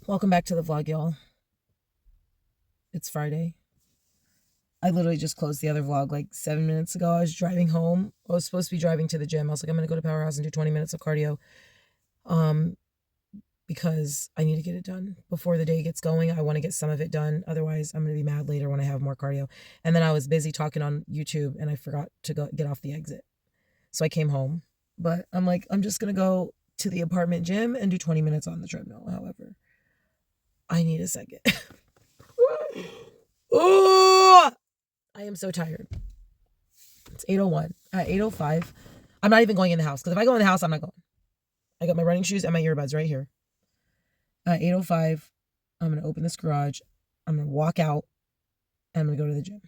Welcome back to the vlog, y'all. It's Friday. I literally just closed the other vlog like 7 minutes ago. I was driving home. I was supposed to be driving to the gym. I was like, I'm going to go to Powerhouse and do 20 minutes of cardio because I need to get it done before the day gets going. I want to get some of it done. Otherwise, I'm going to be mad later when I have more cardio. And then I was busy talking on YouTube and I forgot to get off the exit. So I came home. But I'm like, I'm just going to go to the apartment gym and do 20 minutes on the treadmill. However, I need a second. Oh, I am so tired. It's 8:01. At 8:05, I'm not even going in the house. Because if I go in the house, I'm not going. I got my running shoes and my earbuds right here. At 8:05, I'm going to open this garage. I'm going to walk out. And I'm going to go to the gym.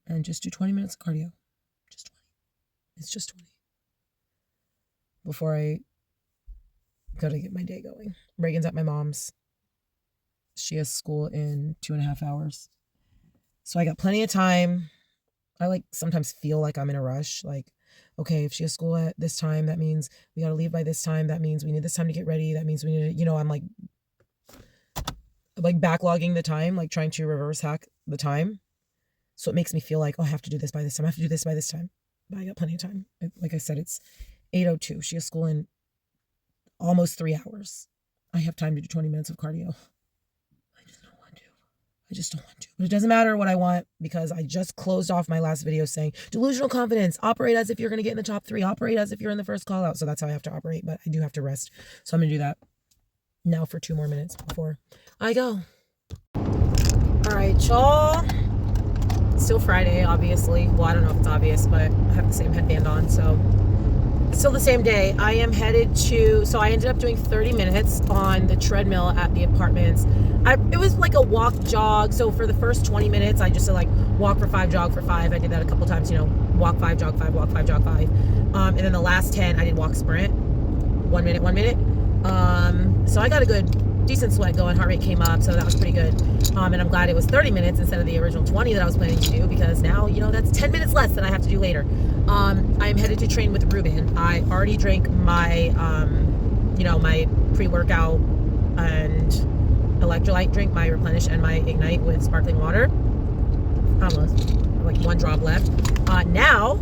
And just do 20 minutes of cardio. Just 20. It's just 20. Before I go to get my day going. Reagan's at my mom's. She has school in 2.5 hours. So I got plenty of time. I sometimes feel like I'm in a rush. Like, okay, if she has school at this time, that means we got to leave by this time. That means we need this time to get ready. That means we need to, I'm like backlogging the time, like trying to reverse hack the time. So it makes me feel like, oh, I have to do this by this time. I have to do this by this time. But I got plenty of time. Like I said, it's 8:02. She has school in almost 3 hours. I have time to do 20 minutes of cardio. I just don't want to. But it doesn't matter what I want because I just closed off my last video saying delusional confidence, operate as if you're going to get in the top 3, operate as if you're in the first call out. So that's how I have to operate, but I do have to rest. So I'm going to do that now for 2 more minutes before I go. All right, y'all. It's still Friday, obviously. Well, I don't know if it's obvious, but I have the same headband on, so still the same day. I am headed to, so I ended up doing 30 minutes on the treadmill at the apartments. It was like a walk jog. So for the first 20 minutes, I just did like walk for 5, jog for 5. I did that a couple times, walk 5, jog 5, walk 5, jog 5. And then the last 10, I did walk sprint. 1 minute, 1 minute. So I got a decent sweat going. Heart rate came up, so that was pretty good. And I'm glad it was 30 minutes instead of the original 20 that I was planning to do because now, that's 10 minutes less that I have to do later. I'm headed to train with Ruben. I already drank my, my pre-workout and electrolyte drink, my Replenish and my Ignite with sparkling water. Almost, like 1 drop left. Now,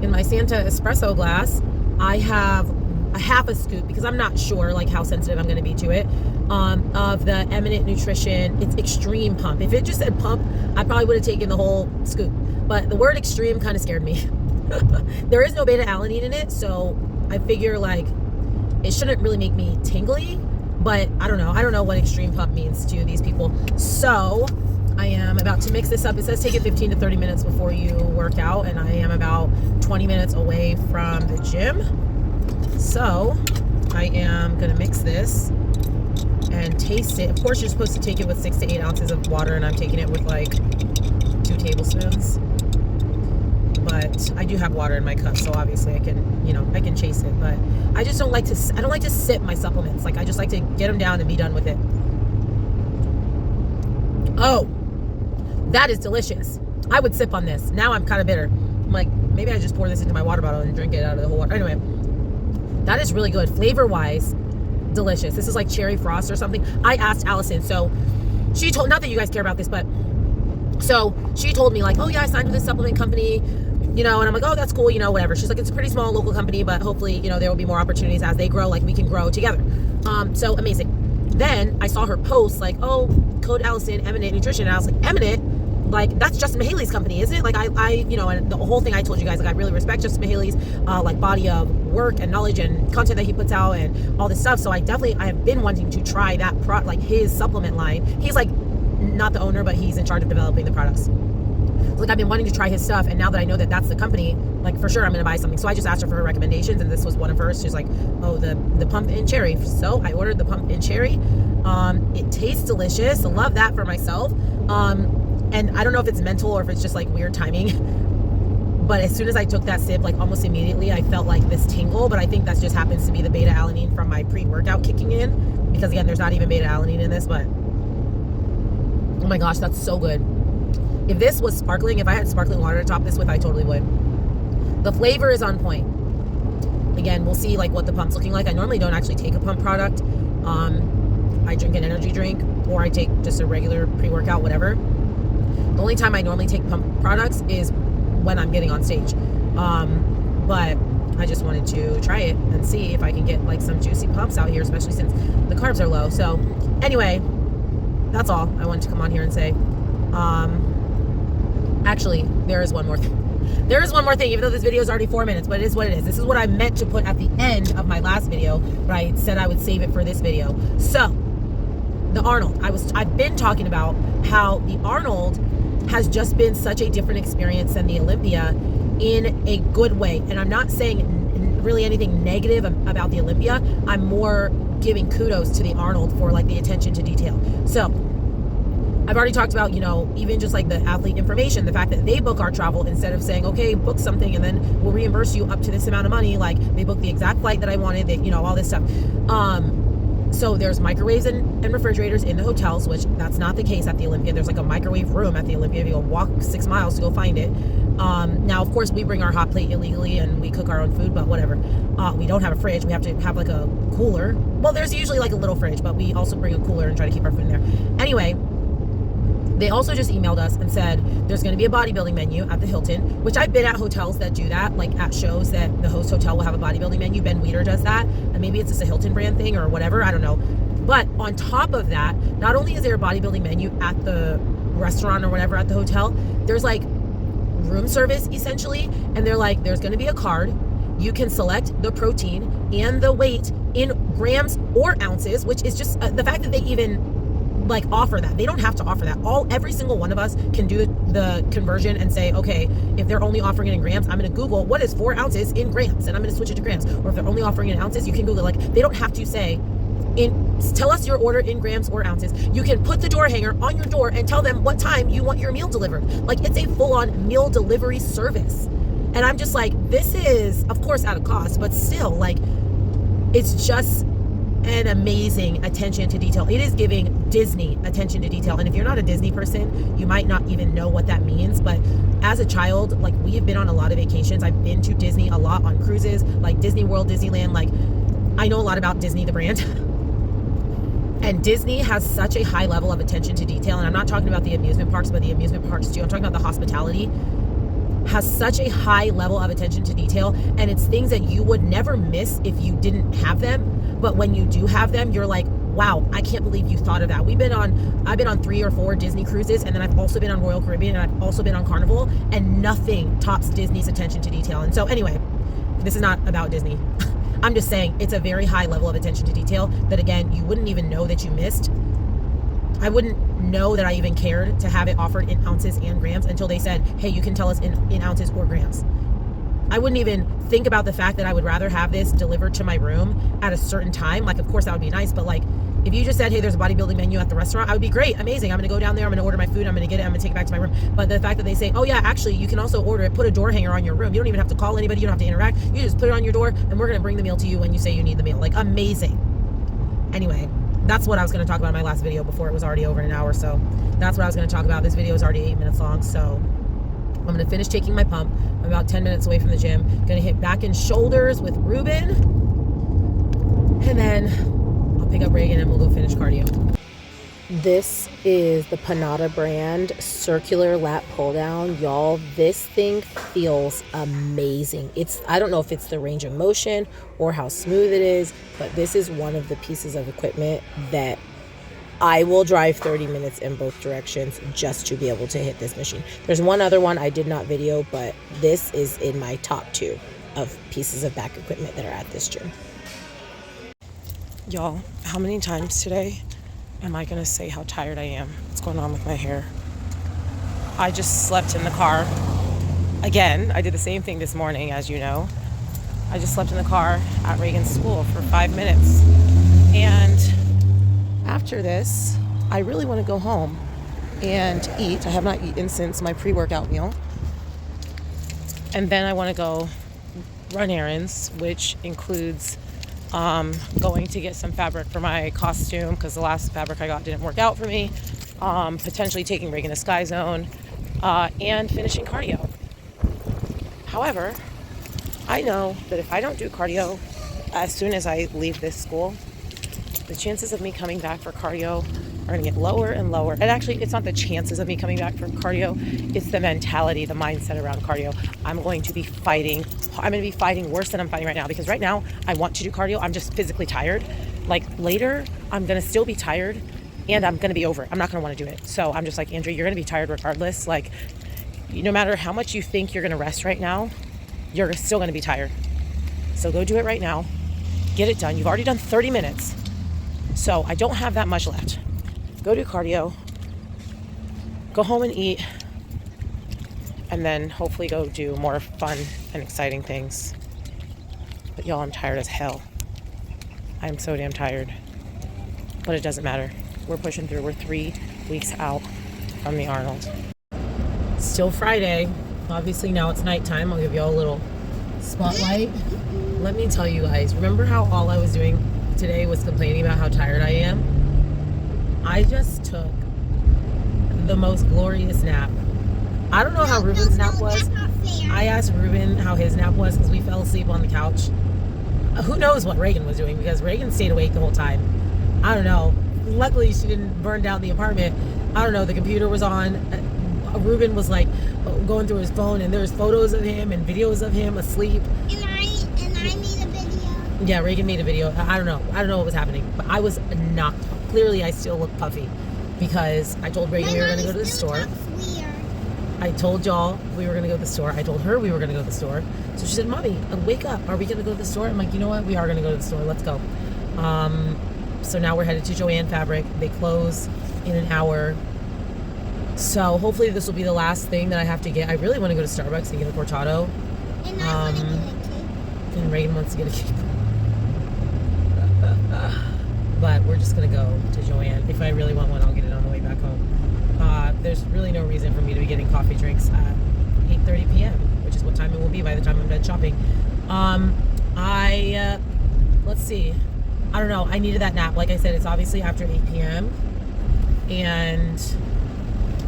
in my Santa espresso glass, I have a half a scoop because I'm not sure how sensitive I'm going to be to it, of the Eminent Nutrition. It's extreme pump. If it just said pump, I probably would have taken the whole scoop. But the word extreme kind of scared me. There is no beta alanine in it, so I figure it shouldn't really make me tingly. But I don't know what extreme pump means to these people. So I am about to mix this up. It says take it 15 to 30 minutes before you work out, and I am about 20 minutes away from the gym. So I am going to mix this and taste it. Of course, you're supposed to take it with 6 to 8 ounces of water, and I'm taking it with 2 tablespoons. But I do have water in my cup, so obviously I can chase it. But I just don't like to sip my supplements. I just like to get them down and be done with it. Oh, that is delicious. I would sip on this. Now I'm kind of bitter. I'm like, maybe I just pour this into my water bottle and drink it out of the whole water. Anyway, that is really good. Flavor-wise, delicious. This is like cherry frost or something. I asked Allison, so she told, not that you guys care about this, but so she told me oh yeah, I signed with this supplement company, and I'm like, oh, that's cool, whatever. She's like, it's a pretty small local company, but hopefully, there will be more opportunities as they grow, we can grow together. So amazing. Then I saw her post oh, code Allison, Eminent Nutrition. And I was like, Eminent? That's Justin Mahaley's company, isn't it? And the whole thing I told you guys, I really respect Justin Mahaley's, body of work and knowledge and content that he puts out and all this stuff. So I have been wanting to try that his supplement line. He's not the owner, but he's in charge of developing the products. I've been wanting to try his stuff, and now that I know that that's the company, for sure I'm going to buy something. So I just asked her for her recommendations, and this was one of hers. She's like, oh, the pumpkin cherry. So I ordered the pumpkin cherry. It tastes delicious. I love that for myself. And I don't know if it's mental or if it's just weird timing, but as soon as I took that sip, almost immediately, I felt this tingle. But I think that just happens to be the beta alanine from my pre-workout kicking in, because again, there's not even beta alanine in this. But oh my gosh, that's so good. If this was sparkling, if I had sparkling water to top this with, I totally would. The flavor is on point. Again, we'll see what the pump's looking like. I normally don't actually take a pump product I drink an energy drink, or I take just a regular pre-workout, whatever. The only time I normally take pump products is when I'm getting on stage. But I just wanted to try it and see if I can get like some juicy pumps out here, especially since the carbs are low. So anyway, that's all I wanted to come on here and say. Actually, there is one more thing. There is one more thing, even though this video is already 4 minutes, but it is what it is. This is what I meant to put at the end of my last video, but I said I would save it for this video. So, the Arnold. I've been talking about how the Arnold has just been such a different experience than the Olympia in a good way. And I'm not saying really anything negative about the Olympia. I'm more giving kudos to the Arnold for like the attention to detail. So, I've already talked about, you know, even just like the athlete information, the fact that they book our travel instead of saying, okay, book something and then we'll reimburse you up to this amount of money. Like they booked the exact flight that I wanted, you know, all this stuff. So there's microwaves and refrigerators in the hotels, which that's not the case at the Olympia. There's like a microwave room at the Olympia. You go walk 6 miles to go find it. Now, of course, we bring our hot plate illegally and we cook our own food, but whatever. We don't have a fridge. We have to have like a cooler. Well, there's usually like a little fridge, but we also bring a cooler and try to keep our food in there. Anyway, they also just emailed us and said there's going to be a bodybuilding menu at the Hilton, which I've been at hotels that do that, like at shows that the host hotel will have a bodybuilding menu. Ben Weider does that, and maybe it's just a Hilton brand thing or whatever, I don't know. But on top of that, not only is there a bodybuilding menu at the restaurant or whatever at the hotel, there's like room service essentially, and they're like, there's going to be a card. You can select the protein and the weight in grams or ounces, which is just the fact that they even like offer that. They don't have to offer that. Every single one of us can do the conversion and say, okay, if they're only offering it in grams, I'm going to Google what is 4 ounces in grams, and I'm going to switch it to grams. Or if they're only offering it in ounces, you can Google. Like they don't have to say, tell us your order in grams or ounces. You can put the door hanger on your door and tell them what time you want your meal delivered. Like it's a full-on meal delivery service. And I'm just like, this is, of course, at a cost, but still, like, it's just an amazing attention to detail. It is giving Disney attention to detail. And if you're not a Disney person, you might not even know what that means. But as a child, like we have been on a lot of vacations. I've been to Disney a lot on cruises, like Disney World, Disneyland. Like I know a lot about Disney, the brand. And Disney has such a high level of attention to detail. And I'm not talking about the amusement parks, but the amusement parks too. I'm talking about the hospitality. Has such a high level of attention to detail, and it's things that you would never miss if you didn't have them. But when you do have them, you're like, wow, I can't believe you thought of that. I've been on 3 or 4 Disney cruises, and then I've also been on Royal Caribbean, and I've also been on Carnival, and nothing tops Disney's attention to detail. And so anyway, this is not about Disney. I'm just saying it's a very high level of attention to detail that, again, you wouldn't even know that you missed. I wouldn't know that I even cared to have it offered in ounces and grams until they said, hey, you can tell us in ounces or grams. I wouldn't even think about the fact that I would rather have this delivered to my room at a certain time. Like, of course, that would be nice, but like, if you just said, hey, there's a bodybuilding menu at the restaurant, I would be great, amazing. I'm going to go down there, I'm going to order my food, I'm going to get it, I'm going to take it back to my room. But the fact that they say, oh yeah, actually, you can also order it, put a door hanger on your room. You don't even have to call anybody, you don't have to interact. You just put it on your door, and we're going to bring the meal to you when you say you need the meal. Like, amazing. Anyway, that's what I was going to talk about in my last video before it was already over an hour. So that's what I was going to talk about. This video is already 8 minutes long. So I'm going to finish taking my pump. I'm about 10 minutes away from the gym. Going to hit back and shoulders with Ruben. And then I'll pick up Reagan and we'll go finish cardio. This is the Panada brand circular lat pull down. Y'all, this thing feels amazing. I don't know if it's the range of motion or how smooth it is, but this is one of the pieces of equipment that I will drive 30 minutes in both directions just to be able to hit this machine. There's one other one I did not video, but this is in my top 2 of pieces of back equipment that are at this gym. Y'all, how many times today am I gonna say how tired I am? What's going on with my hair? I just slept in the car. Again, I did the same thing this morning, as you know. I just slept in the car at Reagan's school for 5 minutes. And after this, I really wanna go home and eat. I have not eaten since my pre-workout meal. And then I wanna go run errands, which includes going to get some fabric for my costume because the last fabric I got didn't work out for me, potentially taking Reagan to Sky Zone, and finishing cardio. However, I know that if I don't do cardio as soon as I leave this the chances of me coming back for cardio are going to get lower and lower. And actually, it's not the chances of me coming back for cardio. It's the mentality, the mindset around cardio. I'm going to be fighting. I'm going to be fighting worse than I'm fighting right now, because right now I want to do cardio. I'm just physically tired. Like later, I'm going to still be tired and I'm going to be over it. I'm not going to want to do it. So I'm just like, Andrea, you're going to be tired regardless. Like, no matter how much you think you're going to rest right now, you're still going to be tired. So go do it right now. Get it done. You've already done 30 minutes. So I don't have that much left. Go do cardio. Go home and eat. And then hopefully go do more fun and exciting things. But y'all, I'm tired as hell. I'm so damn tired. But it doesn't matter. We're pushing through. We're 3 weeks out from the Arnold. Still Friday. Obviously now it's nighttime. I'll give y'all a little spotlight. Let me tell you guys, remember how all I was doing today was complaining about how tired I am? I just took the most glorious nap. I don't know how Ruben's nap was. I asked Ruben how his nap was because we fell asleep on the couch. Who knows what Reagan was doing, because Reagan stayed awake the whole time. I don't know. Luckily she didn't burn down the apartment. I don't know, the computer was on. Ruben was like going through his phone, and there's photos of him and videos of him asleep. And I made a video. Yeah, Reagan made a video. I don't know what was happening, but I was knocked. Clearly I still look puffy because I told Reagan we were going to go to the store. I told y'all we were going to go to the store. I told her we were going to go to the store. So she said, Mommy, wake up. Are we going to go to the store? I'm like, you know what? We are going to go to the store. Let's go. So now we're headed to Joann Fabric. They close in an hour. So hopefully this will be the last thing that I have to get. I really want to go to Starbucks and get a cortado. And I want to get a cake. And Reagan wants to get a cake. But we're just going to go to Joann. If I really want one, I'll get it on the way back home. There's really no reason for me to be getting coffee drinks at 8:30 p.m., which is what time it will be by the time I'm done shopping. Let's see. I don't know. I needed that nap. Like I said, it's obviously after 8 p.m. And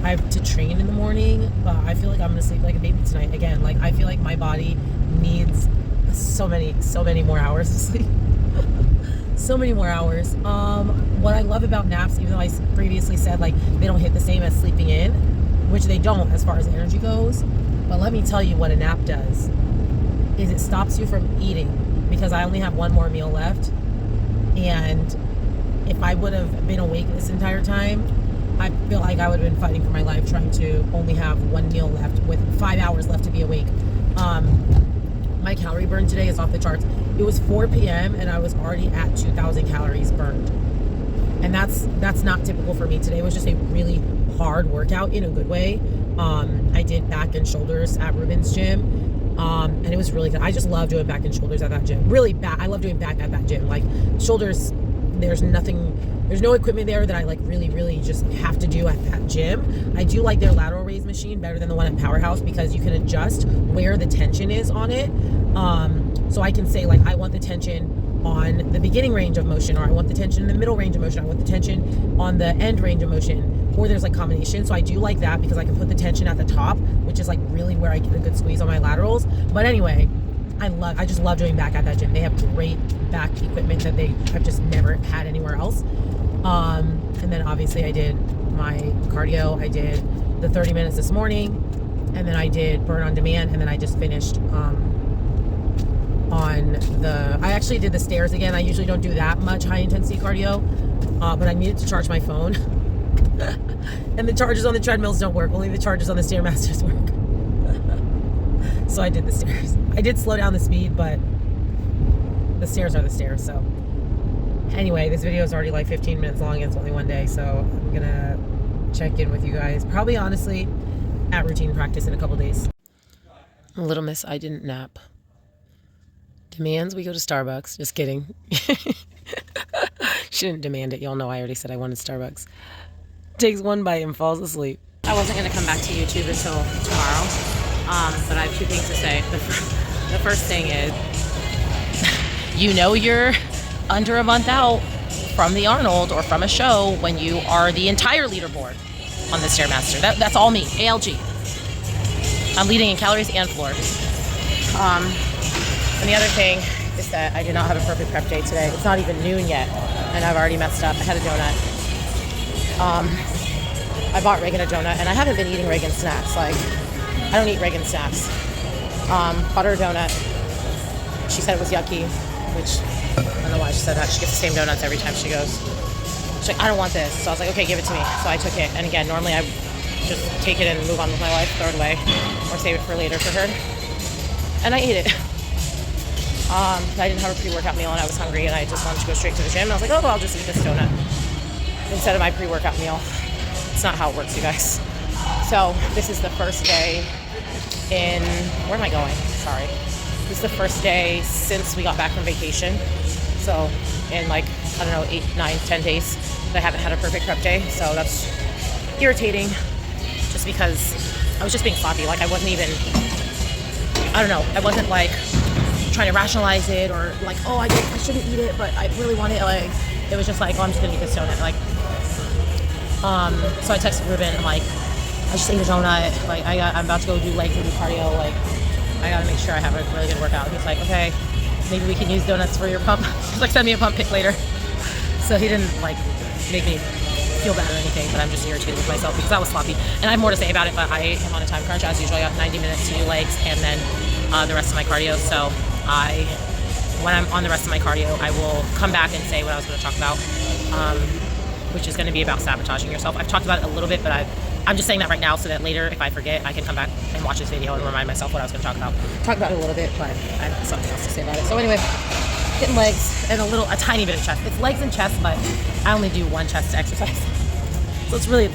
I have to train in the morning, but I feel like I'm going to sleep like a baby tonight. Again, like I feel like my body needs so many more hours of sleep. So many more hours. What I love about naps, even though I previously said like they don't hit the same as sleeping in, which they don't as far as energy goes, but let me tell you what a nap does is it stops you from eating, because I only have one more meal left, and if I would have been awake this entire time, I feel like I would have been fighting for my life trying to only have one meal left with 5 hours left to be awake. My calorie burn today is off the charts. It was 4 p.m. and I was already at 2,000 calories burned. And that's not typical for me. Today was just a really hard workout in a good way. I did back and shoulders at Ruben's gym. And it was really good. I just love doing back and shoulders at that gym. Really back. I love doing back at that gym. Like shoulders, there's no equipment there that I like really just have to do at that gym. I do like their lateral raise machine better than the one at Powerhouse, because you can adjust where the tension is on it. So I can say like, I want the tension on the beginning range of motion, or I want the tension in the middle range of motion, I want the tension on the end range of motion, or there's like combinations. So I do like that because I can put the tension at the top, which is like really where I get a good squeeze on my laterals. But anyway, I just love doing back at that gym. They have great back equipment that I've just never had anywhere else. And then obviously I did my cardio. I did the 30 minutes this morning, and then I did burn on demand, and then I just finished I actually did the stairs again. I usually don't do that much high intensity cardio, but I needed to charge my phone. And the chargers on the treadmills don't work. Only the chargers on the Stairmasters work. So I did the stairs. I did slow down the speed, but the stairs are the stairs. So anyway, this video is already like 15 minutes long. It's only one day, so I'm gonna check in with you guys probably honestly at routine practice in a couple days. Little miss, I didn't nap. Demands we go to Starbucks. Just kidding. She didn't demand it. Y'all know I already said I wanted Starbucks. Takes one bite and falls asleep. I wasn't going to come back to YouTube until tomorrow, but I have two things to say. The first thing is, you know you're under a month out from the Arnold or from a show when you are the entire leaderboard on the Stairmaster. That's all me, ALG. I'm leading in calories and floor. And the other thing is that I did not have a perfect prep day today. It's not even noon yet, and I've already messed up. I had a donut. I bought Reagan a donut, and I haven't been eating Reagan snacks. Like, I don't eat Reagan snacks. Bought her a donut. She said it was yucky, which I don't know why she said that. She gets the same donuts every time she goes. She's like, I don't want this. So I was like, okay, give it to me. So I took it. And again, normally I just take it and move on with my life, throw it away, or save it for later for her. And I ate it. I didn't have a pre-workout meal and I was hungry and I just wanted to go straight to the gym. And I was like, oh, well, I'll just eat this donut instead of my pre-workout meal. It's not how it works, you guys. So this is the first day in, where am I going? Sorry. This is the first day since we got back from vacation. So in like, I don't know, 8, 9, 10 days that I haven't had a perfect prep day. So that's irritating just because I was just being sloppy. Like I wasn't even, I don't know, I wasn't like trying to rationalize it or like, oh, I shouldn't eat it, but I really want it. Like, it was just like, oh, I'm just gonna eat this donut. Like, so I texted Ruben, I'm like, I just ate a donut. Like, I'm about to go do legs and do cardio. Like, I gotta make sure I have a really good workout. He's like, okay, maybe we can use donuts for your pump. He's like, send me a pump pic later. So he didn't like make me feel bad or anything, but I'm just irritated with myself because I was sloppy. And I have more to say about it, but I am on a time crunch as usual. I got 90 minutes to do legs and then the rest of my cardio. So when I'm on the rest of my cardio, I will come back and say what I was going to talk about, which is going to be about sabotaging yourself. I've talked about it a little bit, but I'm just saying that right now so that later, if I forget, I can come back and watch this video and remind myself what I was going to talk about. Talk about it a little bit, but I have something else to say about it. So anyway, getting legs and a tiny bit of chest. It's legs and chest, but I only do one chest exercise. So it's legs.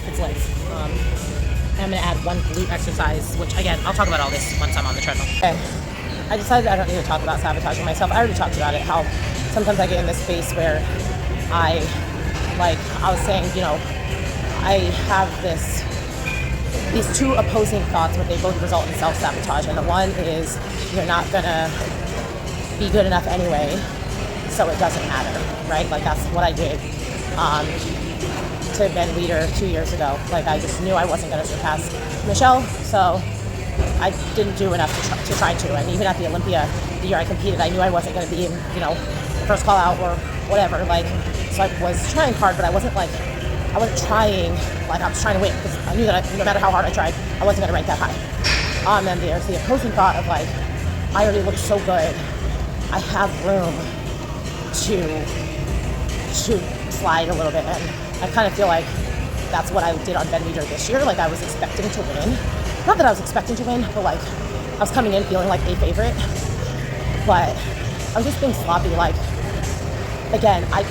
I'm going to add one glute exercise, which again, I'll talk about all this once I'm on the treadmill. Okay. I decided I don't need to talk about sabotaging myself. I already talked about it, how sometimes I get in this space where I was saying, you know, I have these two opposing thoughts, but they both result in self-sabotage. And the one is you're not gonna be good enough anyway, so it doesn't matter, right? Like that's what I did to Ben Leader 2 years ago. Like I just knew I wasn't gonna surpass Michelle, so I didn't do enough to try to. And even at the Olympia, the year I competed, I knew I wasn't going to be in, you know, first call out or whatever. Like, so I was trying hard, but I wasn't trying like I was trying to win because I knew that no matter how hard I tried, I wasn't going to rank that high. And then there's the opposing thought of like, I already look so good. I have room to slide a little bit. And I kind of feel like that's what I did on Ben Leader this year. Like I was expecting to win. Not that I was expecting to win, but like I was coming in feeling like a favorite. But I was just being sloppy. Like, again, I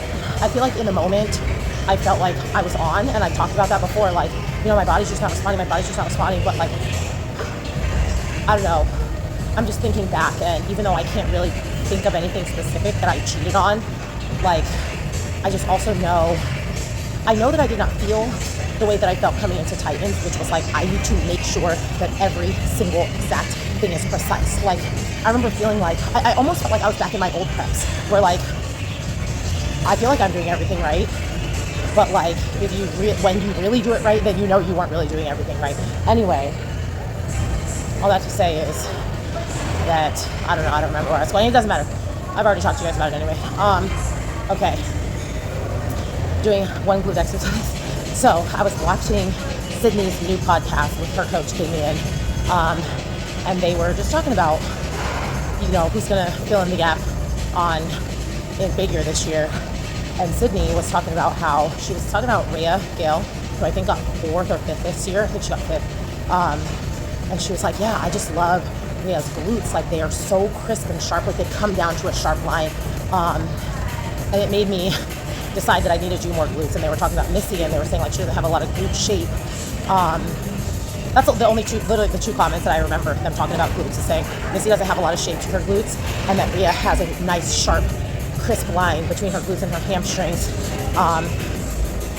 feel like in the moment, I felt like I was on, and I talked about that before. Like, you know, my body's just not responding. But like, I don't know. I'm just thinking back, and even though I can't really think of anything specific that I cheated on, like, I just also know, I know that I did not feel the way that I felt coming into Titans, which was like, I need to make sure that every single exact thing is precise. Like, I remember feeling like, I almost felt like I was back in my old preps, where like, I feel like I'm doing everything right, but like, when you really do it right, then you know you weren't really doing everything right. Anyway, all that to say is that, I don't remember where I was going. It doesn't matter. I've already talked to you guys about it anyway. Okay. Doing one glute exercise. So I was watching Sydney's new podcast with her coach, Kaale, and they were just talking about, you know, who's going to fill in the gap in figure this year. And Sydney was talking about how she was talking about Rhea Gale, who I think got 4th or 5th this year. I think she got 5th. And she was like, yeah, I just love Rhea's glutes. Like they are so crisp and sharp, like they come down to a sharp line. And it made me decide that I need to do more glutes. And they were talking about Missy, and they were saying like she doesn't have a lot of glute shape. That's literally the two comments that I remember them talking about glutes, is saying Missy doesn't have a lot of shape to her glutes, and that Rhea has a nice sharp crisp line between her glutes and her hamstrings.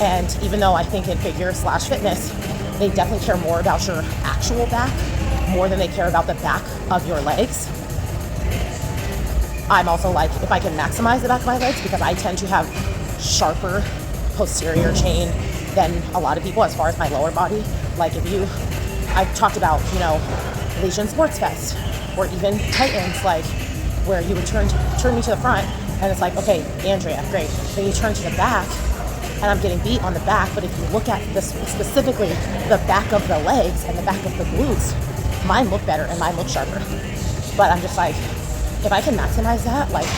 And even though I think in figure/fitness, they definitely care more about your actual back more than they care about the back of your legs. I'm also like, if I can maximize the back of my legs, because I tend to have sharper posterior chain than a lot of people as far as my lower body. Like I've talked about, you know, Legion Sports Fest or even Titans, like where you would turn me to the front, and it's like, okay, Andrea, great. Then you turn to the back, and I'm getting beat on the back. But if you look at this specifically, the back of the legs and the back of the glutes, mine look better and mine look sharper. But I'm just like, if I can maximize that, like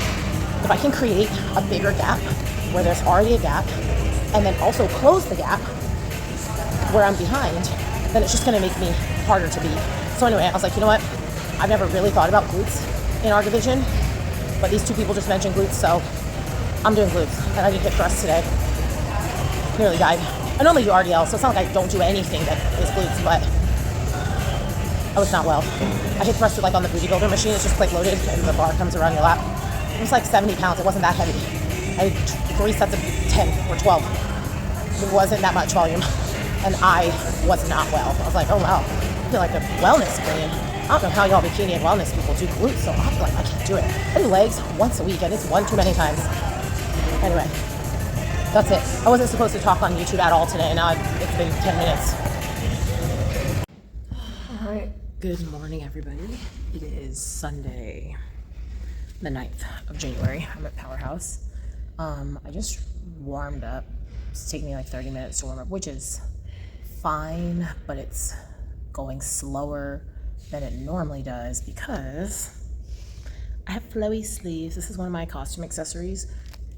if I can create a bigger gap where there's already a gap, and then also close the gap where I'm behind, then it's just going to make me harder to beat. So anyway, I was like, you know what? I've never really thought about glutes in our division, but these two people just mentioned glutes, so I'm doing glutes. And I did hip thrust today. Nearly died. I normally do RDL, so it's not like I don't do anything that is glutes, but I was not well. I hip thrusted like on the booty builder machine. It's just like loaded, and the bar comes around your lap. It was like 70 pounds. It wasn't that heavy. I did 3 sets of 10 or 12. It wasn't that much volume, and I was not well. I was like, oh wow, I feel like a wellness queen. I don't know how y'all bikini and wellness people do glutes, so I feel like I can't do it. I do legs once a week, and it's one too many times. Anyway, that's it. I wasn't supposed to talk on YouTube at all today, and now it's been 10 minutes. All right. Good morning, everybody. It is Sunday, the 9th of January. I'm at Powerhouse. I just warmed up. It's taking me like 30 minutes to warm up, which is fine, but it's going slower than it normally does because I have flowy sleeves. This is one of my costume accessories.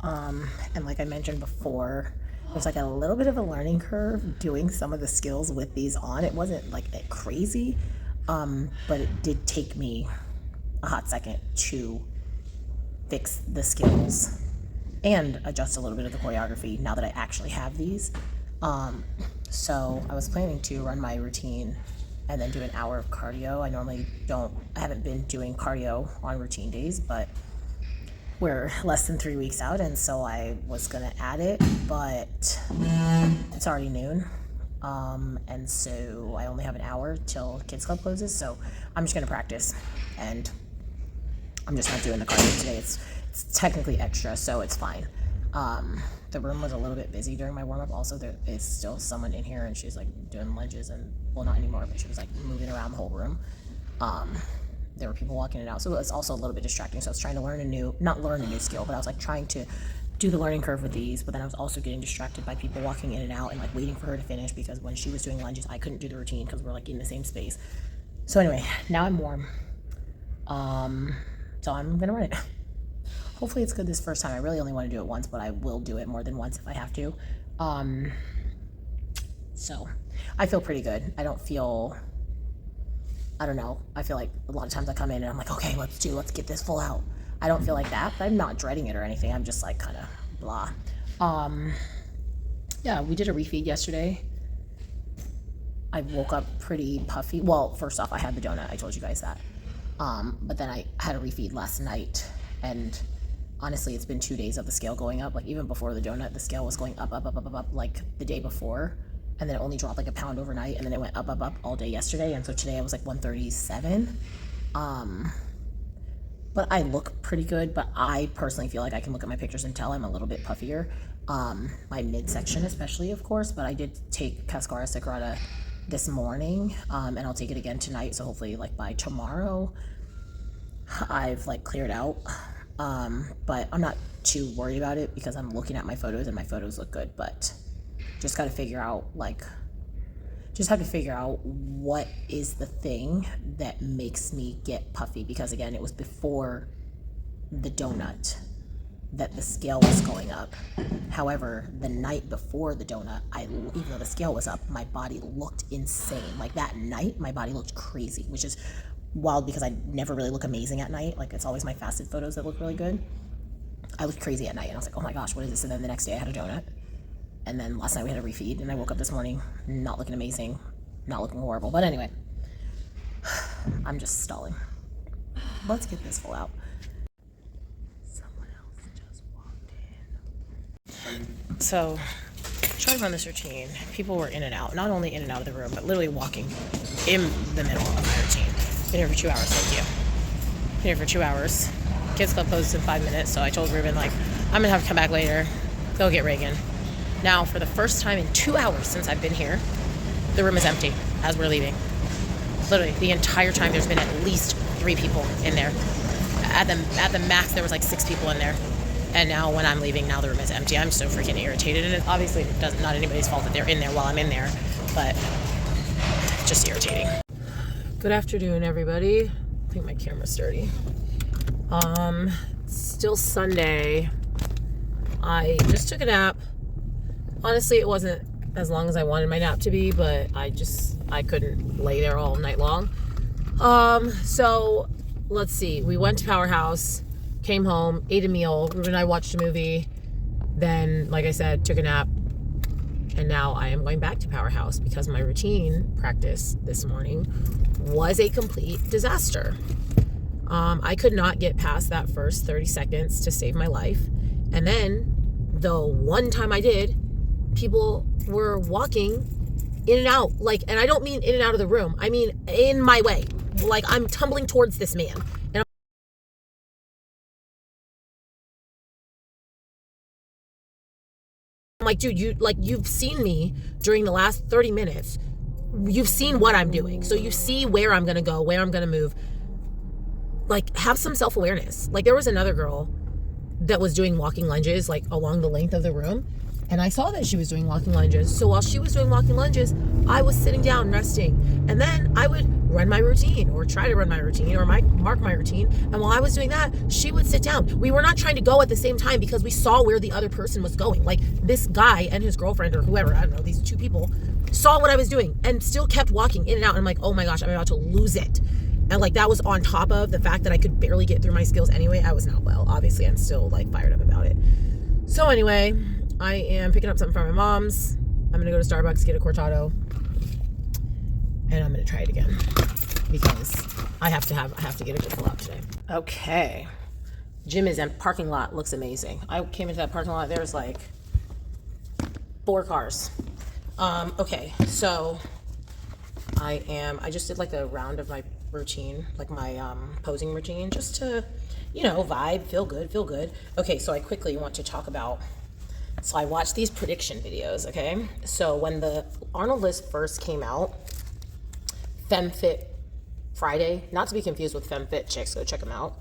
And like I mentioned before, there's like a little bit of a learning curve doing some of the skills with these on. It wasn't like that crazy, but it did take me a hot second to fix the skills and adjust a little bit of the choreography now that I actually have these. So I was planning to run my routine and then do an hour of cardio. I haven't been doing cardio on routine days, but we're less than 3 weeks out, and so I was gonna add it, but it's already noon. And so I only have an hour till Kids Club closes, so I'm just gonna practice, and I'm just not doing the cardio today. It's technically extra, so it's fine. The room was a little bit busy during my warm-up. Also, there is still someone in here, and she's like doing lunges, and well, not anymore, but she was like moving around the whole room. There were people walking in and out, so it was also a little bit distracting. So I was trying to not learn a new skill, but I was like trying to do the learning curve with these, but then I was also getting distracted by people walking in and out and like waiting for her to finish, because when she was doing lunges, I couldn't do the routine because we're like in the same space. So anyway, now I'm warm. So I'm gonna run it. Hopefully it's good this first time. I really only want to do it once, but I will do it more than once if I have to. So I feel pretty good. I don't know. I feel like a lot of times I come in and I'm like, okay, let's get this full out. I don't feel like that, but I'm not dreading it or anything. I'm just like kind of blah. Yeah, we did a refeed yesterday. I woke up pretty puffy. Well, first off, I had the donut. I told you guys that. But then I had a refeed last night, and honestly, it's been 2 days of the scale going up. Like even before the donut, the scale was going up like the day before. And then it only dropped like a pound overnight, and then it went up all day yesterday, and so today I was like 137. But I look pretty good, but I personally feel like I can look at my pictures and tell I'm a little bit puffier. My midsection especially, of course, but I did take Cascara Sacrata this morning, and I'll take it again tonight, so hopefully like by tomorrow I've like cleared out. But I'm not too worried about it because I'm looking at my photos and my photos look good, but just got to figure out what is the thing that makes me get puffy, because again, it was before the donut that the scale was going up. However, the night before the donut, even though the scale was up, my body looked insane. Like that night, my body looked crazy, which is wild because I never really look amazing at night. Like it's always my fasted photos that look really good. I looked crazy at night, and I was like, oh my gosh, what is this? And then the next day I had a donut. And then last night we had a refeed, and I woke up this morning not looking amazing, not looking horrible. But anyway, I'm just stalling. Let's get this full out. Someone else just walked in. So, trying to run this routine. People were in and out, not only in and out of the room, but literally walking in the middle of my routine. Been here for 2 hours, thank you. Been here for 2 hours. Kids Club closes in 5 minutes, so I told Ruben, like, I'm gonna have to come back later, go get Reagan. Now, for the first time in 2 hours since I've been here, the room is empty as we're leaving. Literally, the entire time there's been at least 3 people in there. at the max there was like 6 people in there, and now when I'm leaving, now the room is empty. I'm so freaking irritated, and it obviously not anybody's fault that they're in there while I'm in there, but just irritating. Good afternoon, everybody. I think my camera's dirty. Still Sunday. I just took a nap. Honestly, it wasn't as long as I wanted my nap to be, but I couldn't lay there all night long. So let's see. We went to Powerhouse, came home, ate a meal. Ruben and I watched a movie. Then, like I said, took a nap. And now I am going back to Powerhouse because my routine practice this morning was a complete disaster. I could not get past that first 30 seconds to save my life. And then the one time I did, people were walking in and out, and I don't mean in and out of the room. I mean in my way. Like, I'm tumbling towards this man. And I'm like, dude, you've seen me during the last 30 minutes. You've seen what I'm doing. So you see where I'm going to go, where I'm going to move. Like, have some self-awareness. Like, there was another girl that was doing walking lunges, like, along the length of the room. And I saw that she was doing walking lunges. So while she was doing walking lunges, I was sitting down resting. And then I would run my routine or try to run my routine or mark my routine. And while I was doing that, she would sit down. We were not trying to go at the same time because we saw where the other person was going. Like, this guy and his girlfriend or whoever, I don't know, these 2 people saw what I was doing and still kept walking in and out. And I'm like, oh my gosh, I'm about to lose it. And like, that was on top of the fact that I could barely get through my skills anyway. I was not well. Obviously, I'm still like fired up about it. So anyway, I am picking up something from my mom's. I'm going to go to Starbucks, get a cortado. And I'm going to try it again because I have to get a good fill out today. Okay. Gym is empty. Parking lot looks amazing. I came into that parking lot. There's like 4 cars. Okay. So I just did like a round of my routine, like my posing routine, just to, vibe, feel good. Okay, so I quickly want to talk about, so I watched these prediction videos, okay? So when the Arnold list first came out, FemFit Friday, not to be confused with FemFit Chicks, go check them out.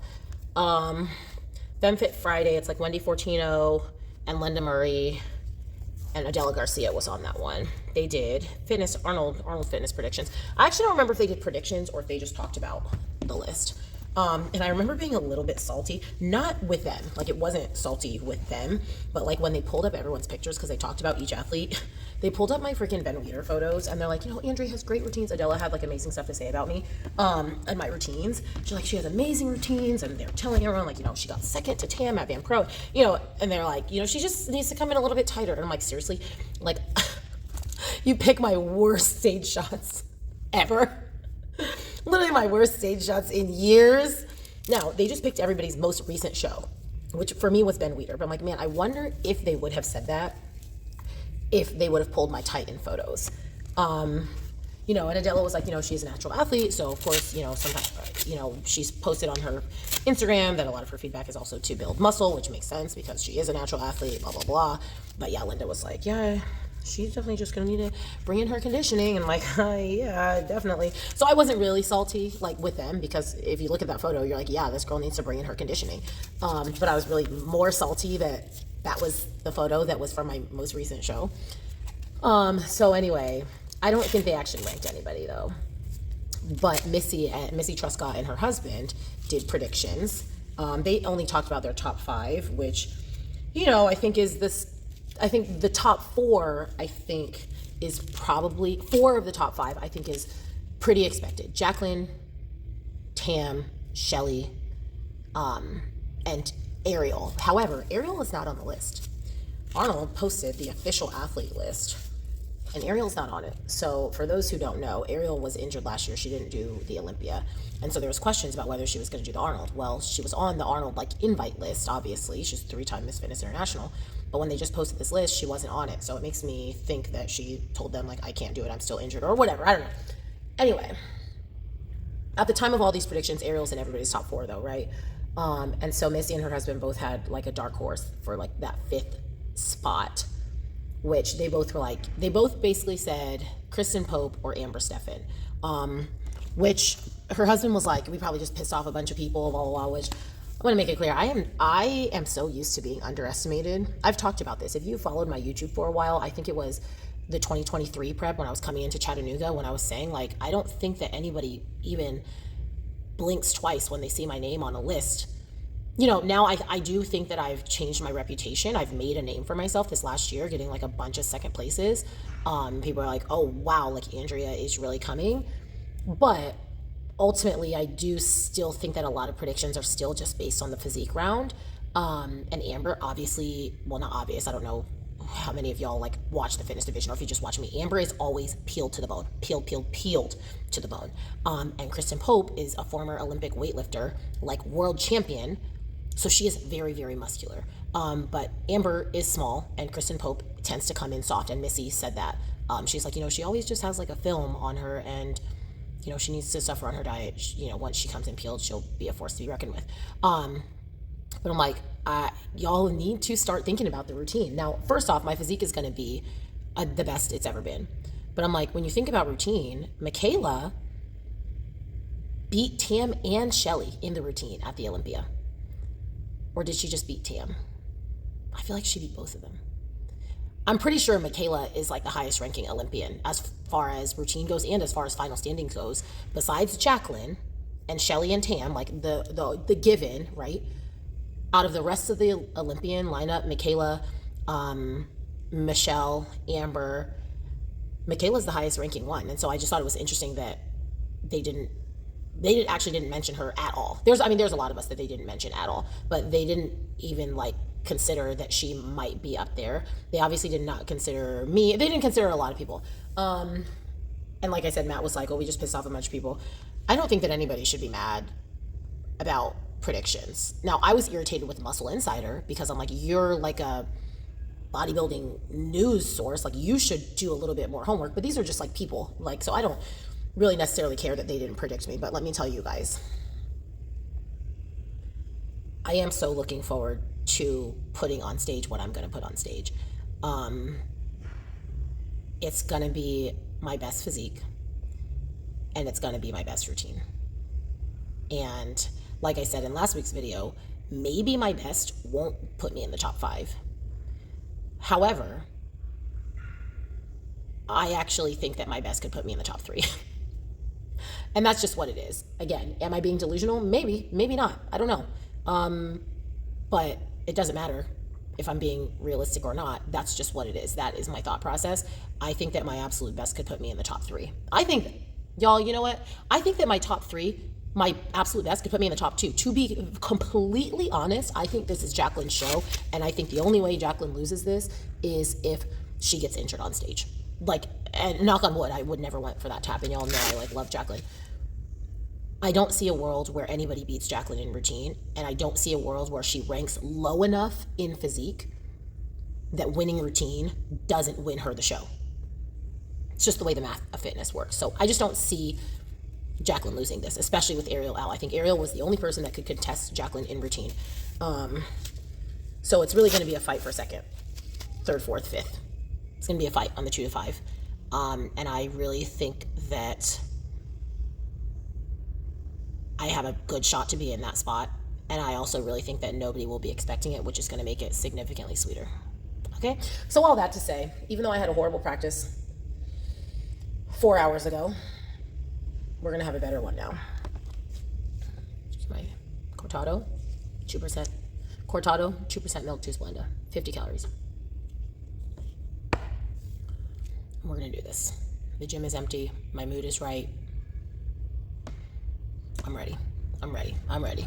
FemFit Friday, it's like Wendy Fortino and Linda Murray and Adela Garcia was on that one. They did Arnold fitness predictions. I actually don't remember if they did predictions or if they just talked about the list. And I remember being a little bit salty, not with them, like it wasn't salty with them, but like when they pulled up everyone's pictures, because they talked about each athlete, they pulled up my freaking Ben Weider photos, and they're like, Andrea has great routines. Adela had like amazing stuff to say about me, and my routines. She has amazing routines, and they're telling everyone like, she got second to Tam at Van Pro, and they're like, she just needs to come in a little bit tighter. And I'm like, seriously, like, you pick my worst stage shots ever. Literally my worst stage shots in years. Now, they just picked everybody's most recent show, which for me was Ben Weider. But I'm like, man, I wonder if they would have said that if they would have pulled my Titan photos. And Adela was like, she's a natural athlete. So, of course, sometimes, she's posted on her Instagram that a lot of her feedback is also to build muscle, which makes sense because she is a natural athlete, blah, blah, blah. But yeah, Linda was like, yeah, she's definitely just going to need to bring in her conditioning. And like, yeah, definitely. So I wasn't really salty like with them, because if you look at that photo, you're like, yeah, this girl needs to bring in her conditioning. But I was really more salty that was the photo that was from my most recent show. So anyway, I don't think they actually ranked anybody though. But Missy Truscott and her husband did predictions. They only talked about their top 5, which, I think is this. I think the top 4, is probably 4 of the top 5, I think is pretty expected. Jacqueline, Tam, Shelly, and Ariel. However, Ariel is not on the list. Arnold posted the official athlete list, and Ariel's not on it. So for those who don't know, Ariel was injured last year. She didn't do the Olympia. And so there was questions about whether she was going to do the Arnold. Well, she was on the Arnold invite list, obviously. She's 3-time Miss Fitness International. But when they just posted this list, she wasn't on it. So it makes me think that she told them, I can't do it, I'm still injured, or whatever. I don't know. Anyway, at the time of all these predictions, Ariel's in everybody's top 4, though, right? And so Missy and her husband both had, a dark horse for, that 5th spot, which they both were they both basically said Kristen Pope or Amber Steffen, which her husband was like, we probably just pissed off a bunch of people, blah, blah, blah, which want to make it clear. I am so used to being underestimated. I've talked about this. If you followed my YouTube for a while, I think it was the 2023 prep when I was coming into Chattanooga, when I was saying, like, I don't think that anybody even blinks twice when they see my name on a list. You know, now I do think that I've changed my reputation. I've made a name for myself this last year, getting like a bunch of second places. People are like, oh, wow, like Andrea is really coming. But ultimately, I do still think that a lot of predictions are still just based on the physique round. And Amber, obviously, well, not obvious. I don't know how many of y'all like watch the fitness division, or if you just watch me. Amber is always peeled to the bone, peeled to the bone. And Kristen Pope is a former Olympic weightlifter, like world champion. So she is very, very muscular. But Amber is small, and Kristen Pope tends to come in soft. And Missy said that. She's like, you know, she always just has like a film on her, and you know, she needs to suffer on her diet. You know, once she comes in peeled, she'll be a force to be reckoned with. But I'm like, y'all need to start thinking about the routine. Now, first off, my physique is going to be the best it's ever been. But I'm like, when you think about routine, Michaela beat Tam and Shelly in the routine at the Olympia. Or did she just beat Tam? I feel like she beat both of them. I'm pretty sure Michaela is like the highest ranking Olympian as far as routine goes and as far as final standings goes, besides Jacqueline and Shelly and Tam, like the given, right? Out of the rest of the Olympian lineup, Michaela, Michelle, Amber, Michaela's the highest ranking one. And so I just thought it was interesting that they actually didn't mention her at all. There's a lot of us that they didn't mention at all, but they didn't even like consider that she might be up there. They obviously did not consider me. They didn't consider a lot of people. And like I said, Matt was like, oh, we just pissed off a bunch of people. I don't think that anybody should be mad about predictions. Now, I was irritated with Muscle Insider because I'm like, you're like a bodybuilding news source. Like, you should do a little bit more homework. But these are just like people. Like, so I don't really necessarily care that they didn't predict me. But let me tell you guys, I am so looking forward to putting on stage what I'm going to put on stage. It's going to be my best physique, and it's going to be my best routine. And like I said in last week's video, maybe my best won't put me in the top 5. However, I actually think that my best could put me in the top 3. And that's just what it is. Again, am I being delusional? Maybe, maybe not. I don't know. But it doesn't matter if I'm being realistic or not. That's just what it is. That is my thought process. I think that my absolute best could put me in the top 3. I think, y'all, you know what? I think that my top 3, my absolute best could put me in the top 2. To be completely honest, I think this is Jacqueline's show. And I think the only way Jacqueline loses this is if she gets injured on stage. Like, and knock on wood, I would never want for that to happen. Y'all know I like love Jacqueline. I don't see a world where anybody beats Jacqueline in routine, and I don't see a world where she ranks low enough in physique that winning routine doesn't win her the show. It's just the way the math of fitness works. So I just don't see Jacqueline losing this, especially with Ariel Al. I think Ariel was the only person that could contest Jacqueline in routine. So it's really going to be a fight for second, third, fourth, fifth. It's going to be a fight on the 2 to 5. And I really think that I have a good shot to be in that spot. And I also really think that nobody will be expecting it, which is going to make it significantly sweeter. Okay? So all that to say, even though I had a horrible practice 4 hours ago, we're going to have a better one now. Just my cortado, 2%. Cortado, 2% milk, 2 Splenda, 50 calories. We're going to do this. The gym is empty. My mood is right. I'm ready. I'm ready. I'm ready.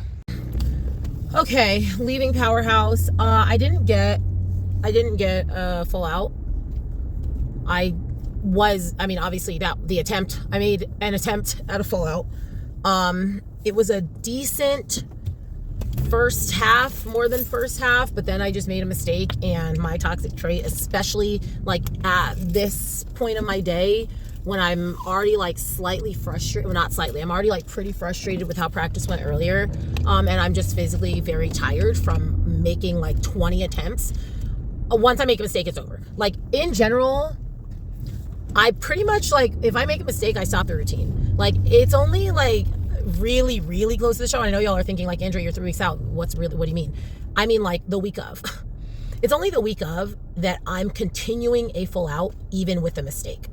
Okay, leaving Powerhouse. I didn't get full out. Obviously I made an attempt at a full out. It was a decent first half, more than first half, but then I just made a mistake, and my toxic trait, especially like at this point of my day when I'm already like slightly frustrated, well, not slightly, I'm already like pretty frustrated with how practice went earlier, and I'm just physically very tired from making like 20 attempts. Once I make a mistake, it's over. Like in general, I pretty much like, if I make a mistake, I stop the routine. Like it's only like really, really close to the show. I know y'all are thinking like, Andrea, you're 3 weeks out. What do you mean? I mean like the week of. It's only the week of that I'm continuing a full out even with a mistake.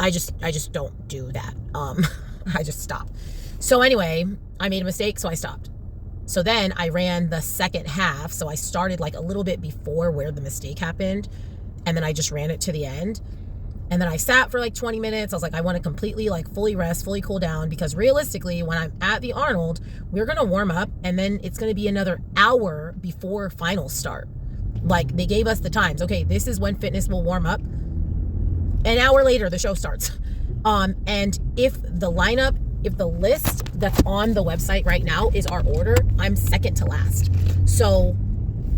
I just don't do that. I just stop. So anyway, I made a mistake, so I stopped. So then I ran the second half. So I started like a little bit before where the mistake happened. And then I just ran it to the end. And then I sat for like 20 minutes. I was like, I want to completely like fully rest, fully cool down, because realistically, when I'm at the Arnold, we're going to warm up and then it's going to be another hour before finals start. Like they gave us the times. Okay, this is when fitness will warm up. An hour later, the show starts. And if the list that's on the website right now is our order, I'm second to last. So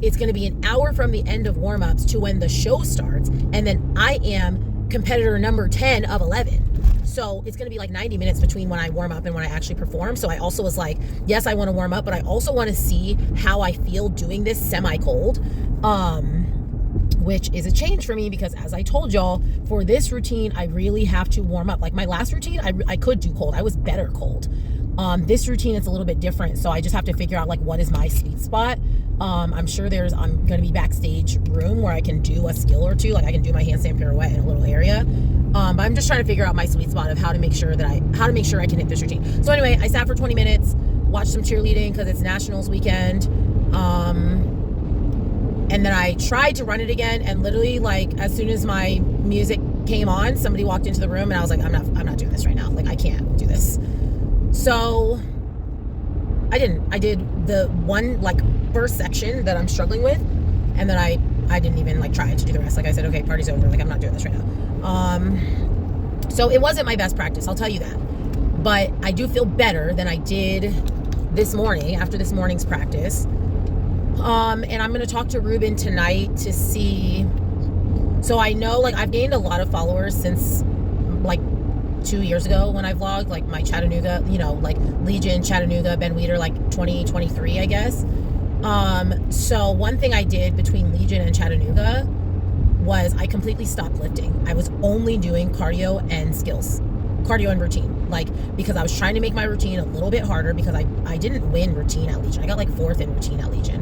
it's going to be an hour from the end of warm-ups to when the show starts. And then I am competitor number 10 of 11. So it's going to be like 90 minutes between when I warm up and when I actually perform. So I also was like, yes, I want to warm up, but I also want to see how I feel doing this semi-cold, which is a change for me because as I told y'all, for this routine, I really have to warm up. Like my last routine, I could do cold. I was better cold. This routine is a little bit different. So I just have to figure out like what is my sweet spot. I'm sure I'm going to be backstage room where I can do a skill or two. Like I can do my handstand pirouette in a little area. But I'm just trying to figure out my sweet spot of how to make sure I can hit this routine. So anyway, I sat for 20 minutes, watched some cheerleading because it's nationals weekend. And then I tried to run it again. And literally like as soon as my music came on, somebody walked into the room and I was like, I'm not doing this right now. Like I can't do this. So I did the one like first section that I'm struggling with, and then I didn't even like try to do the rest. Like I said, okay, party's over. Like I'm not doing this right now. So it wasn't my best practice, I'll tell you that. But I do feel better than I did this morning after this morning's practice. And I'm gonna talk to Ruben tonight to see. So I know like I've gained a lot of followers since like 2 years ago when I vlogged, like my Chattanooga, like Legion, Chattanooga, Ben Weeder, like 2023, I guess. So one thing I did between Legion and Chattanooga was I completely stopped lifting. I was only doing cardio and skills, cardio and routine, like because I was trying to make my routine a little bit harder because I didn't win routine at Legion. I got like 4th in routine at Legion,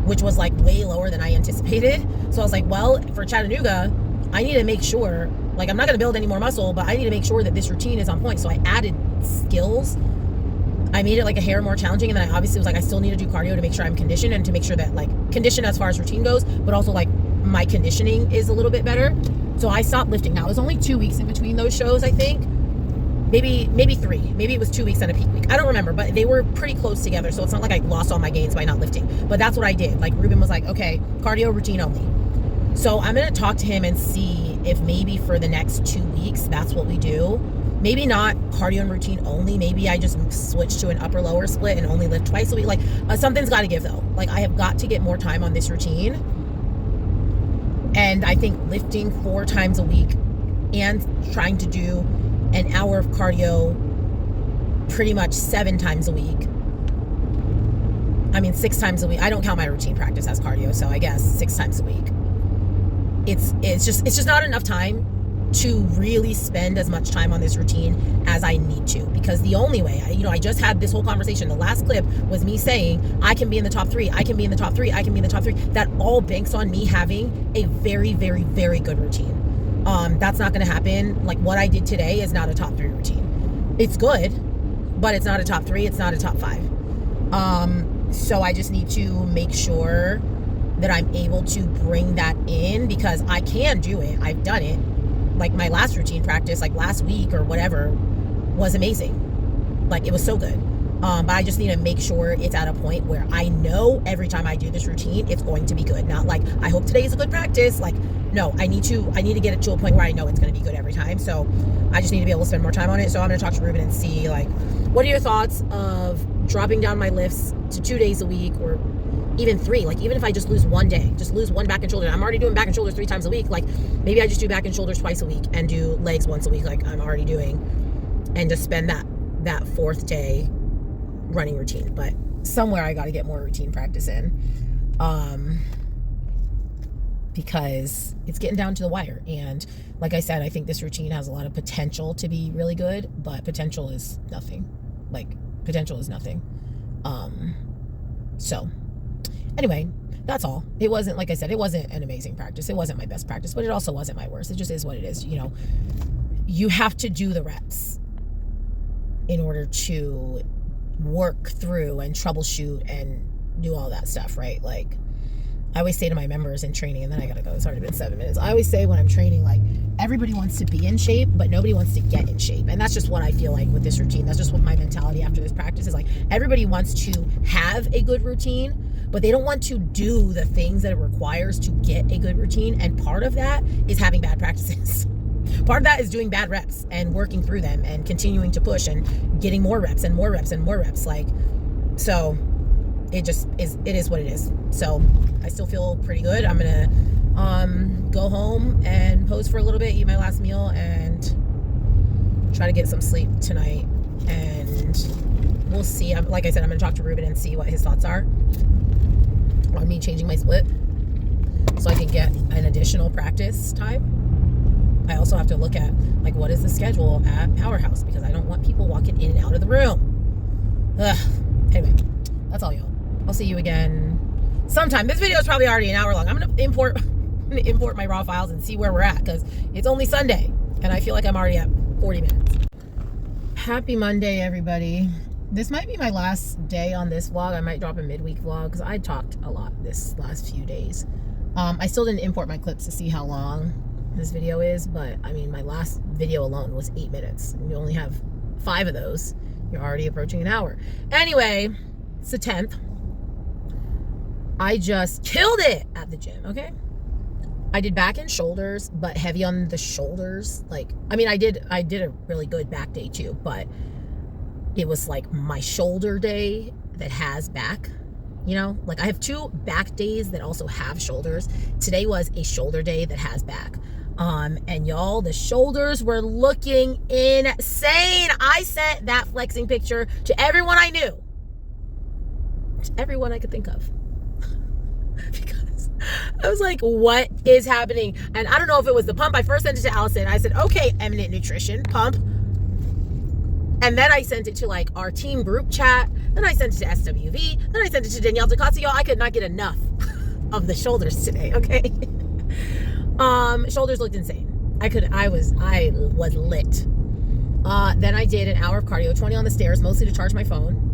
which was like way lower than I anticipated. So I was like, well, for Chattanooga, I need to make sure, like I'm not going to build any more muscle, but I need to make sure that this routine is on point. So I added skills. I made it like a hair more challenging. And then I obviously was like, I still need to do cardio to make sure I'm conditioned and to make sure that like conditioned as far as routine goes, but also like my conditioning is a little bit better. So I stopped lifting. Now it was only 2 weeks in between those shows, I think. Maybe 3. Maybe it was 2 weeks and a peak week. I don't remember, but they were pretty close together. So it's not like I lost all my gains by not lifting. But that's what I did. Like Ruben was like, okay, cardio routine only. So I'm going to talk to him and see if maybe for the next 2 weeks, that's what we do. Maybe not cardio and routine only. Maybe I just switch to an upper lower split and only lift twice a week. Like something's got to give though. Like I have got to get more time on this routine. And I think lifting 4 times a week and trying to do an hour of cardio pretty much 7 times a week. I mean, 6 times a week. I don't count my routine practice as cardio. So I guess 6 times a week. It's just not enough time to really spend as much time on this routine as I need to, because the only way I just had this whole conversation. The last clip was me saying I can be in the top 3, I can be in the top 3, I can be in the top 3. That all banks on me having a very, very, very good routine. That's not going to happen. Like what I did today is not a top 3 routine. It's good, but it's not a top 3. It's not a top 5. So I just need to make sure that I'm able to bring that in, because I can do it. I've done it. Like my last routine practice, like last week or whatever, was amazing. Like it was so good. But I just need to make sure it's at a point where I know every time I do this routine, it's going to be good. Not like, I hope today is a good practice. Like, no, I need to get it to a point where I know it's going to be good every time. So I just need to be able to spend more time on it. So I'm going to talk to Ruben and see, like, what are your thoughts of dropping down my lifts to 2 days a week, or even 3, like even if I just lose one day, just lose one back and shoulder. I'm already doing back and shoulders 3 times a week. Like maybe I just do back and shoulders twice a week and do legs once a week, like I'm already doing, and just spend that 4th day running routine. But somewhere I got to get more routine practice in. because it's getting down to the wire. And like I said, I think this routine has a lot of potential to be really good, but potential is nothing. Like, potential is nothing. So anyway, that's all. It wasn't, like I said, it wasn't an amazing practice. It wasn't my best practice, but it also wasn't my worst. It just is what it is. You know, you have to do the reps in order to work through and troubleshoot and do all that stuff, right? Like, I always say to my members in training, and then I gotta go, it's already been 7 minutes. I always say when I'm training, like, everybody wants to be in shape, but nobody wants to get in shape. And that's just what I feel like with this routine. That's just what my mentality after this practice is like. Everybody wants to have a good routine, but they don't want to do the things that it requires to get a good routine. And part of that is having bad practices. Part of that is doing bad reps and working through them and continuing to push and getting more reps and more reps and more reps. Like, so it just is, it is what it is. So I still feel pretty good. I'm gonna go home and pose for a little bit, eat my last meal, and try to get some sleep tonight. And we'll see. Like I said, I'm gonna talk to Ruben and see what his thoughts are on me changing my split so I can get an additional practice time. I also have to look at, like, what is the schedule at Powerhouse, because I don't want people walking in and out of the room. Ugh. Anyway, that's all, y'all. I'll see you again sometime. This video is probably already an hour long. I'm gonna import my raw files and see where we're at, because it's only Sunday and I feel like I'm already at 40 minutes. Happy Monday, everybody. This might be my last day on this vlog. I might drop a midweek vlog because I talked a lot this last few days. I still didn't import my clips to see how long this video is, but I mean, my last video alone was 8 minutes. And you only have 5 of those. You're already approaching an hour. Anyway, it's the 10th. I just killed it at the gym, okay? I did back and shoulders, but heavy on the shoulders. Like, I mean, I did a really good back day too, but it was like my shoulder day that has back, you know? Like, I have 2 back days that also have shoulders. Today was a shoulder day that has back. And y'all, the shoulders were looking insane. I sent that flexing picture to everyone I knew. To everyone I could think of. Because I was like, what is happening? And I don't know if it was the pump. I first sent it to Allison. I said, okay, Eminent Nutrition, pump. And then I sent it to, like, our team group chat. Then I sent it to SWV. Then I sent it to Danielle DeCosta. Y'all, I could not get enough of the shoulders today, okay? Shoulders looked insane. I was lit. Then I did an hour of cardio, 20 on the stairs, mostly to charge my phone.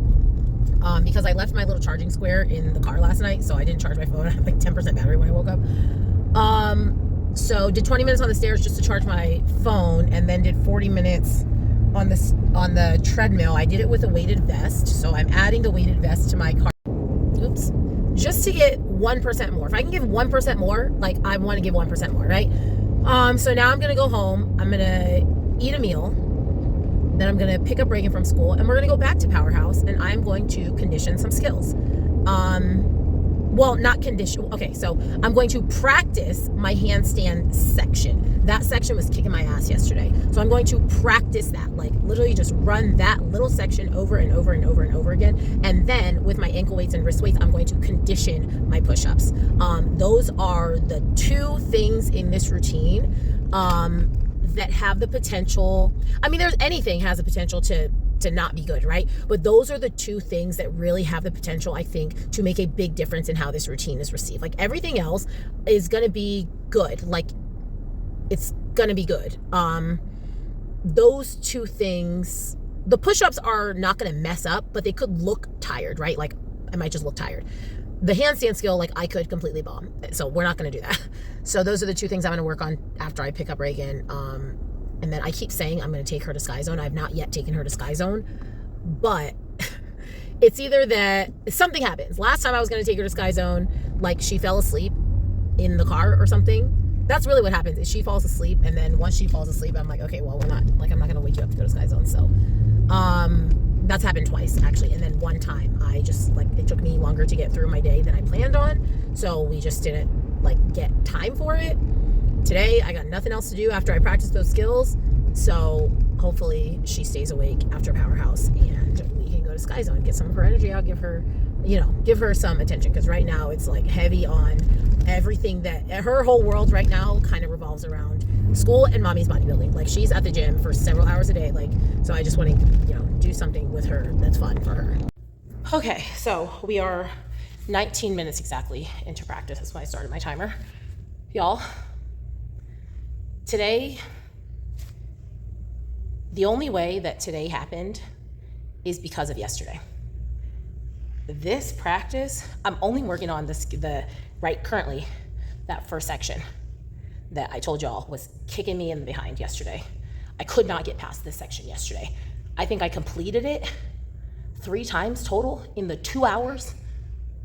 Because I left my little charging square in the car last night, so I didn't charge my phone. I had like 10% battery when I woke up. So did 20 minutes on the stairs just to charge my phone, and then did 40 minutes on the treadmill. I did it with a weighted vest, so I'm adding the weighted vest to my car. Oops. Just to get 1% more. If I can give 1% more, like, I want to give 1% more, right? So now I'm going to go home. I'm going to eat a meal. Then I'm going to pick up Reagan from school, and we're going to go back to Powerhouse, and I'm going to condition some skills. Well, not condition. Okay, so I'm going to practice my handstand section. That section was kicking my ass yesterday. So I'm going to practice that, like, literally just run that little section over and over and over and over again. And then with my ankle weights and wrist weights, I'm going to condition my push-ups. Those are the 2 things in this routine that have the potential. I mean, there's anything has the potential to not be good, right? But those are the 2 things that really have the potential, I think, to make a big difference in how this routine is received. Like, everything else is going to be good. Like, it's going to be good. Those 2 things, the push-ups are not going to mess up, but they could look tired, right? Like, I might just look tired. The handstand skill, like, I could completely bomb. So we're not going to do that. So those are the 2 things I'm going to work on after I pick up Reagan. And then I keep saying I'm going to take her to Sky Zone. I've not yet taken her to Sky Zone, but it's either that something happens. Last time I was going to take her to Sky Zone, like, she fell asleep in the car or something. That's really what happens, is she falls asleep. And then once she falls asleep, I'm like, okay, well, I'm not going to wake you up to go to Sky Zone. So, that's happened twice, actually. And then one time I just, like, it took me longer to get through my day than I planned on. So we just didn't, like, get time for it. Today, I got nothing else to do after I practice those skills. So hopefully she stays awake after Powerhouse, and we can go to Sky Zone, get some of her energy out, give her some attention. Because right now it's, like, heavy on everything that her whole world right now kind of revolves around school and mommy's bodybuilding. Like, she's at the gym for several hours a day. Like, so I just want to, do something with her that's fun for her. Okay, so we are 19 minutes exactly into practice. That's when I started my timer. Y'all, today, the only way that today happened is because of yesterday. This practice, I'm only working on currently, that first section that I told y'all was kicking me in the behind yesterday. I could not get past this section yesterday. I think I completed it 3 times total in the 2 hours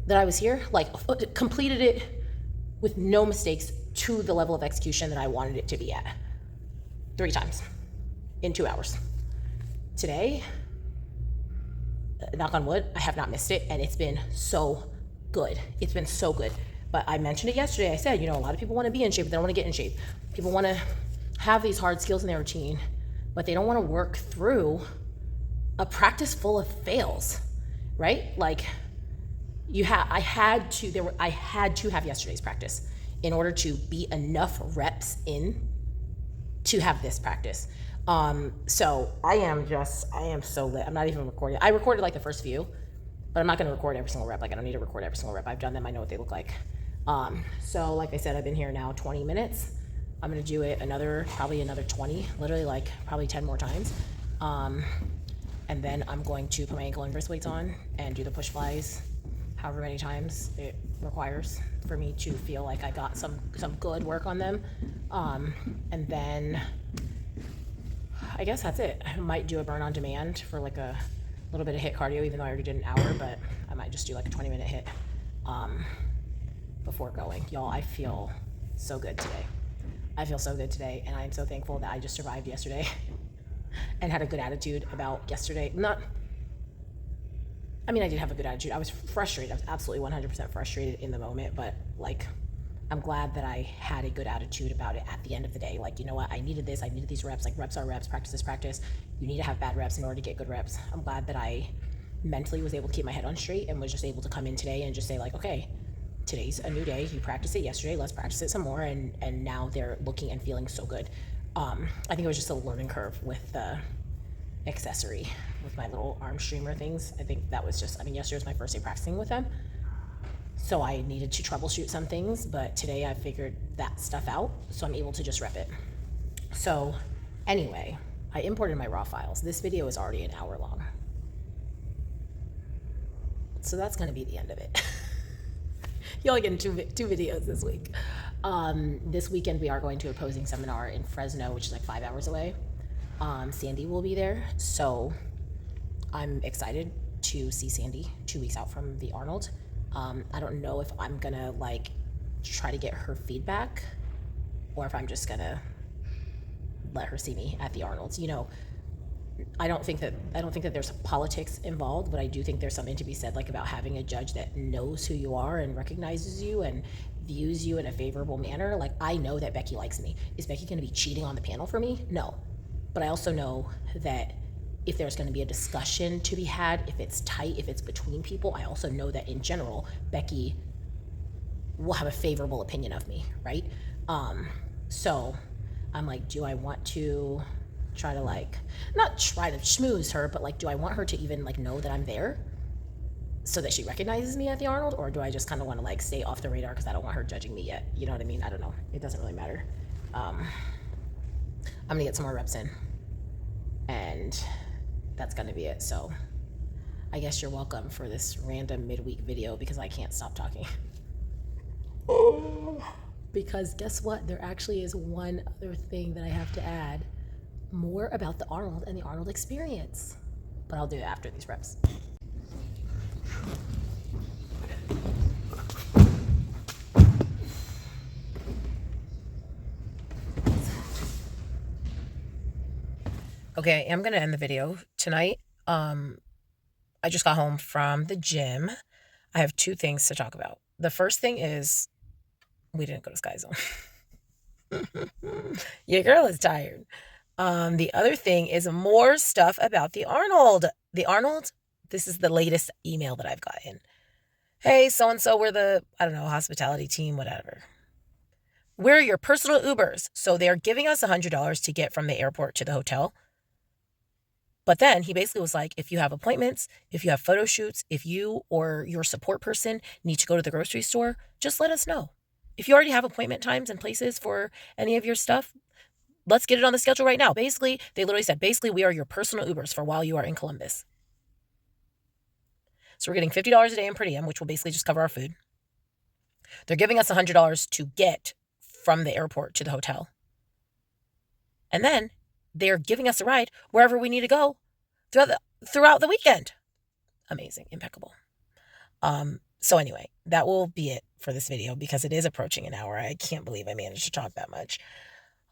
that I was here. Like, completed it with no mistakes to the level of execution that I wanted it to be at. 3 times in 2 hours. Today, knock on wood, I have not missed it, and it's been so good. It's been so good. But I mentioned it yesterday. I said, a lot of people want to be in shape, but they don't want to get in shape. People want to have these hard skills in their routine, but they don't want to work through a practice full of fails, right? Like, I had to have yesterday's practice in order to be enough reps in to have this practice. So I am so lit. I'm not even recording. I recorded like the first few, but I'm not going to record every single rep. Like, I don't need to record every single rep. I've done them. I know what they look like. So like I said, I've been here now 20 minutes. I'm going to do it probably another 20, literally like probably 10 more times. And then I'm going to put my ankle and wrist weights on and do the push flies however many times it requires for me to feel like I got some good work on them. And then I guess that's it. I might do a burn on demand for like a little bit of HIIT cardio, even though I already did an hour, but I might just do like a 20-minute HIIT before going. Y'all, I feel so good today. And I'm so thankful that I just survived yesterday and had a good attitude about yesterday. I did have a good attitude. I was frustrated. I was absolutely 100% frustrated in the moment, but like, I'm glad that I had a good attitude about it at the end of the day. Like, you know what? I needed this. I needed these reps. Like, reps are reps. Practice is practice. You need to have bad reps in order to get good reps. I'm glad that I mentally was able to keep my head on straight and was just able to come in today and just say like, okay, today's a new day. You practiced it yesterday. Let's practice it some more. And now they're looking and feeling so good. I think it was just a learning curve with the accessory, with my little arm streamer things. I think that was just, yesterday was my first day practicing with them. So I needed to troubleshoot some things, but today I figured that stuff out, so I'm able to just rep it. So anyway, I imported my raw files. This video is already an hour long. So that's gonna be the end of it. Y'all getting two videos this week. This weekend we are going to a posing seminar in Fresno, which is like 5 hours away. Sandy will be there, so I'm excited to see Sandy 2 weeks out from the Arnold. I don't know if I'm gonna like try to get her feedback or if I'm just gonna let her see me at the Arnold's. I don't think that there's politics involved, but I do think there's something to be said like about having a judge that knows who you are and recognizes you and views you in a favorable manner. Like, I know that Becky likes me. Is Becky gonna be cheating on the panel for me? No. But I also know that if there's going to be a discussion to be had, if it's tight, if it's between people, I also know that in general, Becky will have a favorable opinion of me, right? So I'm like, do I want to try to like, not try to schmooze her, but like, do I want her to even like know that I'm there so that she recognizes me at the Arnold? Or do I just kind of want to like stay off the radar because I don't want her judging me yet? You know what I mean? I don't know. It doesn't really matter. I'm going to get some more reps in. And that's gonna be it. So I guess you're welcome for this random midweek video because I can't stop talking. Because guess what? There actually is one other thing that I have to add. More about the Arnold and the Arnold experience. But I'll do it after these reps. Okay, I'm gonna end the video tonight. I just got home from the gym. I have 2 things to talk about. The first thing is we didn't go to Sky Zone. Your girl is tired. The other thing is more stuff about the Arnold. The Arnold, this is the latest email that I've gotten. hey, so-and-so, we're the, I don't know, hospitality team, whatever. We're your personal Ubers. So they're giving us $100 to get from the airport to the hotel. But then he basically was like, if you have appointments, if you have photo shoots, if you or your support person need to go to the grocery store, just let us know. If you already have appointment times and places for any of your stuff, let's get it on the schedule right now. Basically, they literally said, we are your personal Ubers for while you are in Columbus. So we're getting $50 a day in per diem, which will basically just cover our food. They're giving us $100 to get from the airport to the hotel. And then they're giving us a ride wherever we need to go throughout the weekend. Amazing, impeccable. So anyway, that will be it for this video because it is approaching an hour. I can't believe I managed to talk that much.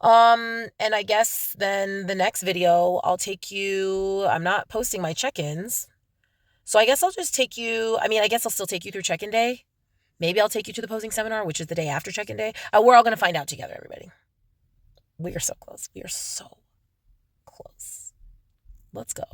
And I guess then the next video, I'm not posting my check-ins. So I guess I'll just take you, I guess I'll still take you through check-in day. Maybe I'll take you to the posing seminar, which is the day after check-in day. We're all going to find out together, everybody. We are so close. We are so close. Let's go.